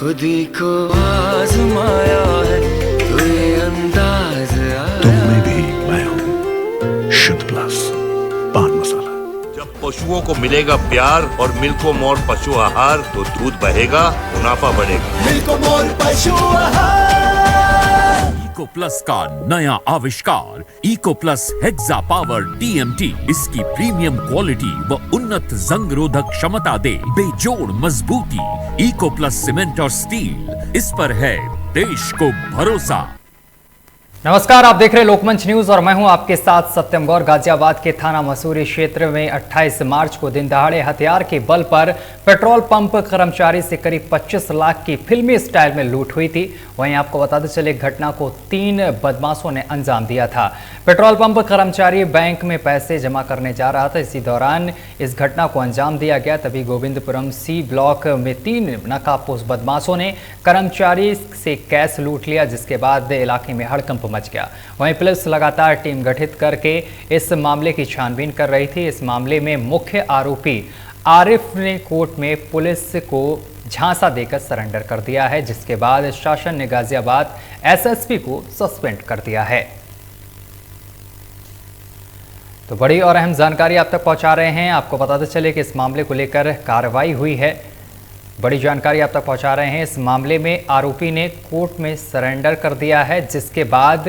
खुद ही को आजमाया है तो ये अंदाज आया। तुम में भी मैं हूँ शुद्ध प्लस पान मसाला। जब पशुओं को मिलेगा प्यार और मिल्को मोर पशु आहार तो दूध बहेगा, मुनाफा बढ़ेगा। मिल्को मोर पशु आहार। इको प्लस का नया आविष्कार Eco Plus Hexa Power TMT इसकी प्रीमियम क्वालिटी व उन्नत जंग रोधक क्षमता दे बेजोड़ मजबूती। इको प्लस सीमेंट और स्टील, इस पर है देश को भरोसा। नमस्कार, आप देख रहे हैं लोकमंच न्यूज और मैं हूं आपके साथ सत्यम गौर। गाजियाबाद के थाना मसूरी क्षेत्र में 28 मार्च को दिन दहाड़े हथियार के बल पर पेट्रोल पंप कर्मचारी से करीब 25 लाख की फिल्मी स्टाइल में लूट हुई थी। वहीं आपको बताते चले घटना को 3 बदमाशों ने अंजाम दिया था। पेट्रोल पंप कर्मचारी बैंक में पैसे जमा करने जा रहा था, इसी दौरान इस घटना को अंजाम दिया गया। तभी गोविंदपुरम सी ब्लॉक में 3 नकाबपोश बदमाशों ने कर्मचारी से कैश लूट लिया, जिसके बाद इलाके में हड़कंप मच गया। वहीं पुलिस लगातार टीम गठित करके इस मामले की छानबीन कर रही थी। इस मामले में मुख्य आरोपी आरिफ ने कोर्ट में पुलिस को झांसा देकर सरेंडर कर दिया है, जिसके बाद शासन ने गाजियाबाद एसएसपी को सस्पेंड कर दिया है। तो बड़ी और अहम जानकारी आप तक पहुंचा रहे हैं। आपको बताते चले कि इस मामले को लेकर कार्रवाई हुई है। बड़ी जानकारी आप तक पहुंचा रहे हैं। इस मामले में आरोपी ने कोर्ट में सरेंडर कर दिया है, जिसके बाद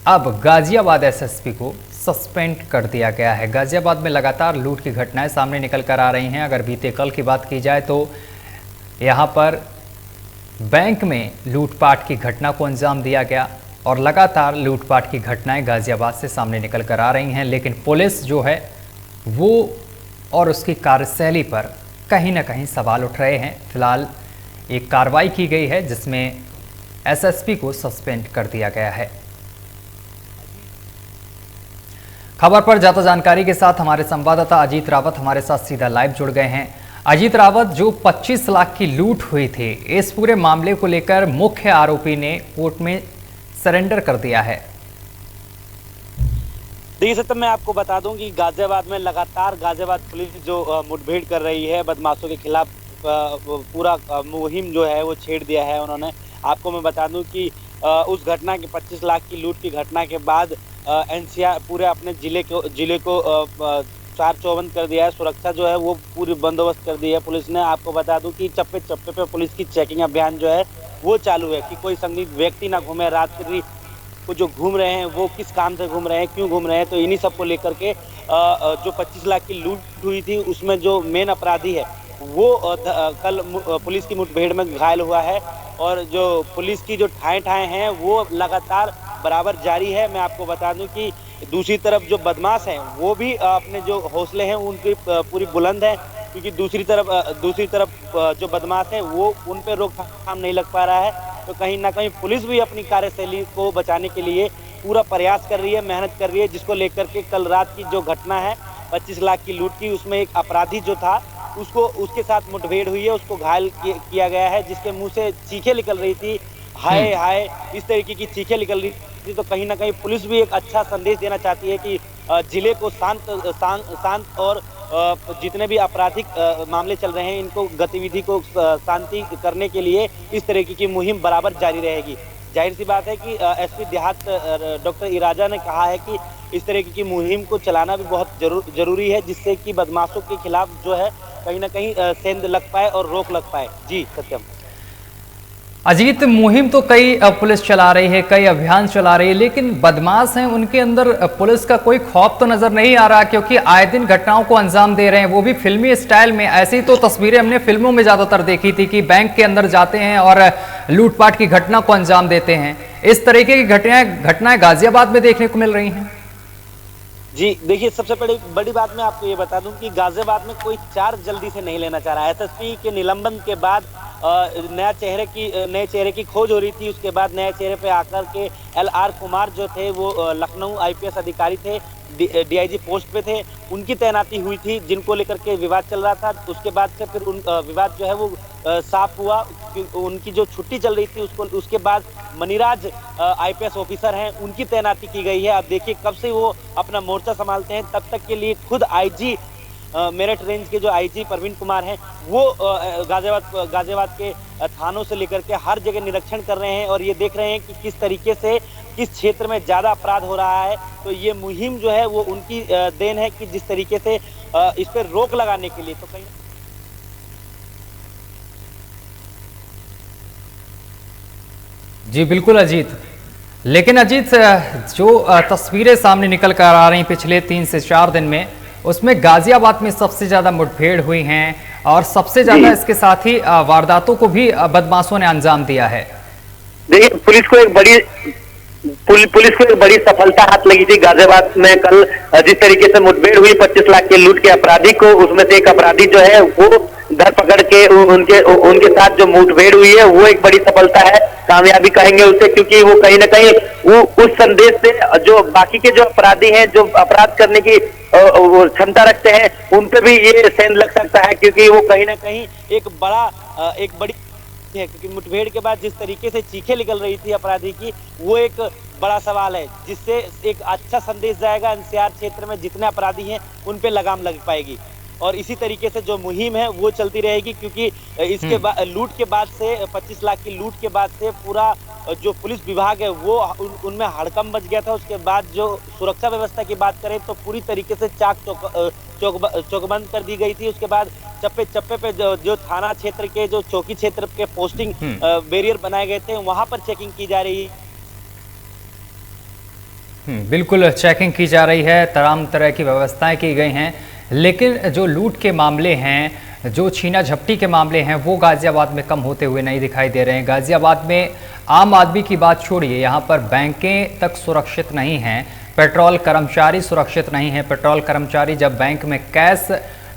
अब गाजियाबाद एसएसपी को सस्पेंड कर दिया गया है। गाजियाबाद में लगातार लूट की घटनाएं सामने निकल कर आ रही हैं। अगर बीते कल की बात की जाए तो यहां पर बैंक में लूटपाट की घटना को अंजाम दिया गया और लगातार लूटपाट की घटनाएं गाजियाबाद से सामने निकल कर आ रही हैं। लेकिन पुलिस जो है वो और उसकी कार्यशैली पर कहीं ना कहीं सवाल उठ रहे हैं। फिलहाल एक कार्रवाई की गई है जिसमें एसएसपी को सस्पेंड कर दिया गया है। खबर पर ज्यादा जानकारी के साथ हमारे संवाददाता अजीत रावत हमारे साथ सीधा लाइव जुड़ गए हैं। अजीत रावत, जो 25 लाख की लूट हुई थी, इस पूरे मामले को लेकर मुख्य आरोपी ने कोर्ट में सरेंडर कर दिया है। देखिए सत्यम, मैं आपको बता दूं कि गाजियाबाद में लगातार गाजियाबाद पुलिस जो मुठभेड़ कर रही है बदमाशों के खिलाफ, पूरा मुहिम जो है वो छेड़ दिया है उन्होंने। आपको मैं बता दूं कि उस घटना के 25 लाख की लूट की घटना के बाद एनसीआर पूरे अपने जिले को चार चौबंद कर दिया है। सुरक्षा जो है वो पूरी बंदोबस्त कर दी है पुलिस ने। आपको बता दूं कि चप्पे चप्पे पे पुलिस की चेकिंग अभियान जो है वो चालू है कि कोई संदिग्ध व्यक्ति ना घूमे। रात्रि को जो घूम रहे हैं वो किस काम से घूम रहे हैं, क्यों घूम रहे हैं, तो इन्हीं सबको लेकर के जो 25 लाख की लूट हुई थी उसमें जो मेन अपराधी है वो कल पुलिस की मुठभेड़ में घायल हुआ है। और जो पुलिस की जो ठाएं हैं वो लगातार बराबर जारी है। मैं आपको बता दूं कि दूसरी तरफ जो बदमाश हैं वो भी अपने जो हौसले हैं उनकी पूरी बुलंद है, क्योंकि दूसरी तरफ जो बदमाश हैं वो उन पर रोकथाम नहीं लग पा रहा है। तो कहीं ना कहीं पुलिस भी अपनी कार्यशैली को बचाने के लिए पूरा प्रयास कर रही है, मेहनत कर रही है, जिसको लेकर के कल रात की जो घटना है 25 लाख की लूट की, उसमें एक अपराधी जो था उसके साथ मुठभेड़ हुई है, उसको घायल किया गया है, जिसके मुंह से चीखें निकल रही थी, हाय हाय, इस तरीके की चीखें निकल रही थी। तो कहीं ना कहीं पुलिस भी एक अच्छा संदेश देना चाहती है कि जिले को शांत और जितने भी आपराधिक मामले चल रहे हैं इनको गतिविधि को शांति करने के लिए इस तरीके की मुहिम बराबर जारी रहेगी। जाहिर सी बात है कि एसपी देहात डॉक्टर इराजा ने कहा है कि इस तरीके की मुहिम को चलाना भी बहुत जरूरी है, जिससे कि बदमाशों के खिलाफ जो है कहीं ना कहीं सेंध लग पाए और रोक लग पाए। जी सत्यम। अजीत, मुहिम तो कई पुलिस चला रही है, कई अभियान चला रही है, लेकिन बदमाश हैं उनके अंदर पुलिस का कोई खौफ तो नजर नहीं आ रहा, क्योंकि आए दिन घटनाओं को अंजाम दे रहे हैं, वो भी फिल्मी स्टाइल में। ऐसी तो तस्वीरें हमने फिल्मों में ज्यादातर देखी थी कि बैंक के अंदर जाते हैं और लूटपाट की घटना को अंजाम देते हैं। इस तरीके की घटनाएं गाजियाबाद में देखने को मिल रही हैं। जी देखिए, सबसे बड़ी बात मैं आपको ये बता दूं कि गाजियाबाद में कोई चार्ज जल्दी से नहीं लेना चाह रहा है। एसएसपी के निलंबन के बाद नए चेहरे की खोज हो रही थी। उसके बाद नए चेहरे पे आकर के LR कुमार जो थे वो लखनऊ IPS अधिकारी थे, DIG पोस्ट पे थे, उनकी तैनाती हुई थी, जिनको लेकर के विवाद चल रहा था। उसके बाद से फिर विवाद जो है वो साफ हुआ। उनकी जो छुट्टी चल रही थी उसके बाद मनीराज IPS ऑफिसर हैं, उनकी तैनाती की गई है। अब देखिए कब से वो अपना मोर्चा संभालते हैं। तब तक के लिए खुद IG मेरठ रेंज के जो आईजी प्रवीण कुमार हैं वो गाजियाबाद के थानों से लेकर के हर जगह निरीक्षण कर रहे हैं और ये देख रहे हैं कि किस तरीके से किस क्षेत्र में ज़्यादा अपराध हो रहा है। तो ये मुहिम जो है वो उनकी देन है कि जिस तरीके से इस पर रोक लगाने के लिए तो कहीं जी बिल्कुल अजीत, लेकिन अजीत जो तस्वीरें सामने निकल कर आ रही पिछले 3 से 4 दिन में, उसमें गाजियाबाद में सबसे ज्यादा मुठभेड़ हुई हैं और सबसे ज्यादा इसके साथ ही वारदातों को भी बदमाशों ने अंजाम दिया है। देखिए, पुलिस को एक बड़ी सफलता हाथ लगी थी गाजियाबाद में कल। जिस तरीके से मुठभेड़ हुई 25 लाख के लूट के अपराधी को, उसमें से एक अपराधी जो है वो धरपकड़ के उनके साथ जो मुठभेड़ हुई है वो एक बड़ी सफलता है, कामयाबी कहेंगे उसे, क्योंकि वो कहीं ना कहीं वो उस संदेश से जो बाकी के जो अपराधी हैं जो अपराध करने की क्षमता रखते हैं उन पे भी ये सेंध लग सकता है, क्योंकि वो कहीं ना कहीं एक बड़ी है। क्योंकि मुठभेड़ के बाद जिस तरीके से चीखें निकल रही थी अपराधी की, वो एक बड़ा सवाल है जिससे एक अच्छा संदेश जाएगा। एनसीआर क्षेत्र में जितने अपराधी हैं उन पे लगाम लग पाएगी और इसी तरीके से जो मुहिम है वो चलती रहेगी, क्योंकि इसके बाद लूट के बाद से 25 लाख की लूट के बाद से पूरा जो पुलिस विभाग है वो उनमें हड़कंप मच गया था। उसके बाद जो सुरक्षा व्यवस्था की बात करें तो पूरी तरीके से चौकबंद कर दी गई थी। उसके बाद चप्पे चप्पे पे जो थाना क्षेत्र के जो चौकी क्षेत्र के पोस्टिंग बैरियर बनाए गए थे वहां पर चेकिंग की जा रही है। बिल्कुल चेकिंग की जा रही है, तमाम तरह की व्यवस्थाएं की गई हैं, लेकिन जो लूट के मामले हैं, जो छीना झपटी के मामले हैं, वो गाजियाबाद में कम होते हुए नहीं दिखाई दे रहे हैं। गाजियाबाद में आम आदमी की बात छोड़िए, यहाँ पर बैंकें तक सुरक्षित नहीं हैं, पेट्रोल कर्मचारी सुरक्षित नहीं है। पेट्रोल कर्मचारी जब बैंक में कैश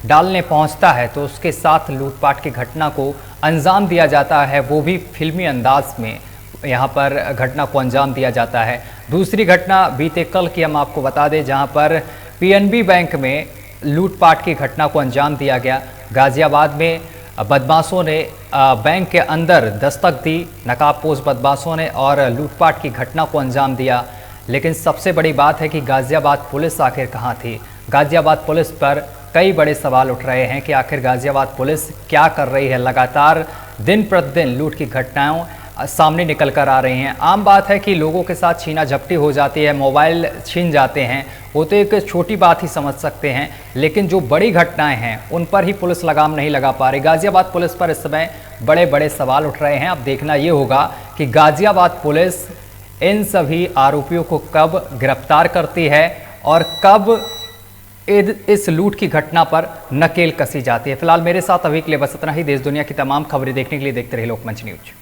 डालने पहुँचता है तो उसके साथ लूटपाट की घटना को अंजाम दिया जाता है, वो भी फिल्मी अंदाज में यहाँ पर घटना को अंजाम दिया जाता है। दूसरी घटना बीते कल की हम आपको बता दें, जहाँ पर पीएनबी बैंक में लूटपाट की घटना को अंजाम दिया गया। गाजियाबाद में बदमाशों ने बैंक के अंदर दस्तक दी, नकाबपोश बदमाशों ने, और लूटपाट की घटना को अंजाम दिया। लेकिन सबसे बड़ी बात है कि गाजियाबाद पुलिस आखिर कहाँ थी। गाजियाबाद पुलिस पर कई बड़े सवाल उठ रहे हैं कि आखिर गाजियाबाद पुलिस क्या कर रही है। लगातार दिन प्रतिदिन लूट की घटनाओं सामने निकल कर आ रही हैं। आम बात है कि लोगों के साथ छीना झपटी हो जाती है, मोबाइल छीन जाते हैं, वो तो एक छोटी बात ही समझ सकते हैं, लेकिन जो बड़ी घटनाएं हैं उन पर ही पुलिस लगाम नहीं लगा पा रही। गाजियाबाद पुलिस पर इस समय बड़े बड़े सवाल उठ रहे हैं। अब देखना ये होगा कि गाजियाबाद पुलिस इन सभी आरोपियों को कब गिरफ्तार करती है और कब इस लूट की घटना पर नकेल कसी जाती है। फिलहाल मेरे साथ अभी के लिए बस इतना ही। देश दुनिया की तमाम खबरें देखने के लिए देखते रहिए लोकमंच न्यूज।